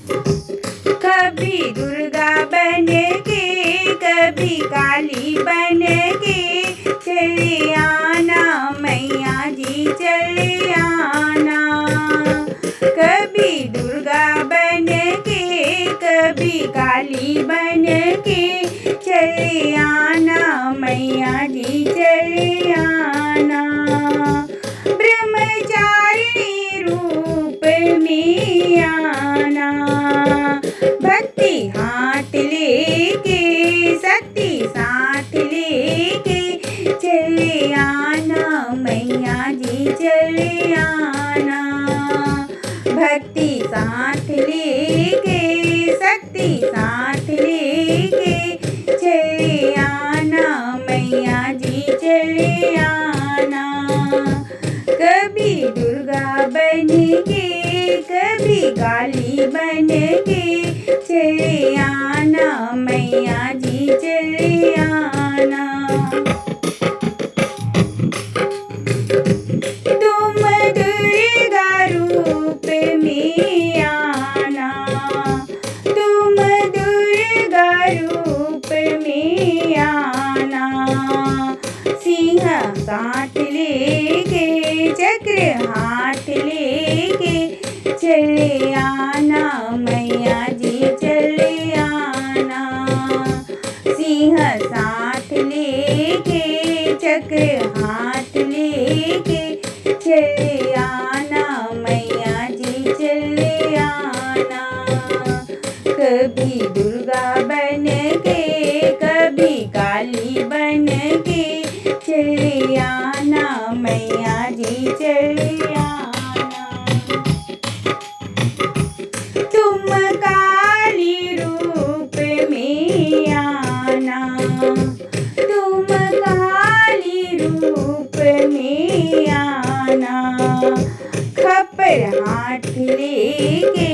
कभी दुर्गा बन के कभी काली बन के चले आना मैया जी चले आना। कभी दुर्गा बन के कभी काली बन के चले आना मैया जी चले आना। ब्रह्मचारिणी रूप में आना, भक्ति हाथ लेके शक्ति साथ लेके चले आना मैया जी चले आना। भक्ति साथ लेके शक्ति साथ लेके चले आना मैया जी चले आना। कभी दुर्गा बन के कभी काली बन के चले आना मैया जी चले आना। तुम दुर्गा रूप में आना, तुम दुर्गा रूप में आना। सिंह साथ लेके चक्र हाथ लेके चले आना मैया जी चले आना। सिंह साथ लेके चक्र हाथ लेके चले आना मैया जी चले आना। कभी दुर्गा बन के कभी काली बन के चले आना मैया जी चले आना। तुम काली रूप में आना, तुम काली रूप में आना। खप्पर हाथ लेके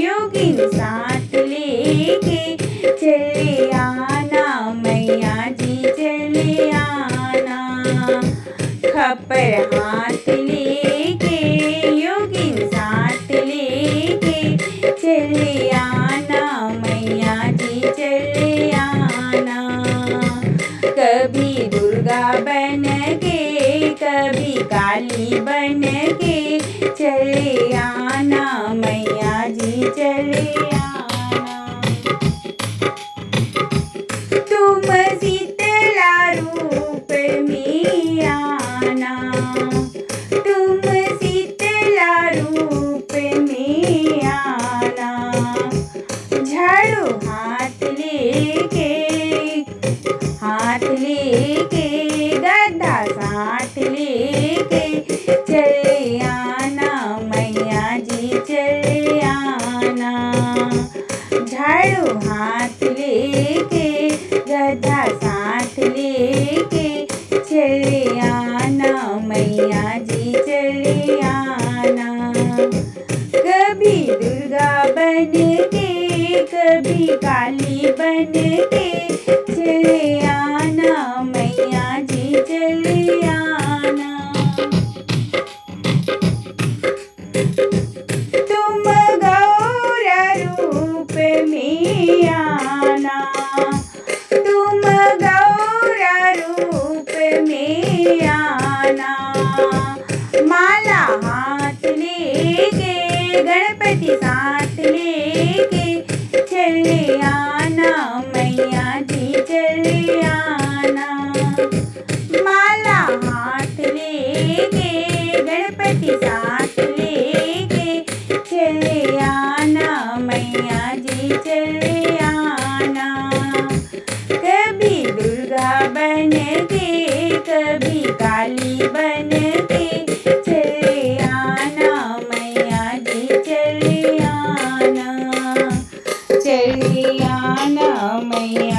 योगिन साथ लेके चले आना मैया जी चले आना। खप्पर हाथ लेके योगिन साथ लेके चले आना मैया जी चले आना। कभी दुर्गा बन के कभी काली बन के चले आना मैया जी चले आना। तुम शीतला रूप में आना, तुम शीतला रूप में आना। झाड़ू हाथ लेके गदा साथ लेके चले आना मैया जी चले आना। झाड़ू हाथ लेके गदा साथ लेके चले आना मैया जी चले आना। कभी दुर्गा बन के कभी काली बन के चले आना मैया जी चले आना। तुम गौरा रूप में आना, तुम गौरा रूप में आना। माला हाथ लेके गणपति साथ लेके चले आना मैया जी चले आना। माला हाथ लेके गणपति साथ लेके चले आना मैया जी चले आना। कभी दुर्गा बन के कभी काली बन के चले आना मैया जी चले आना। चले आना मैया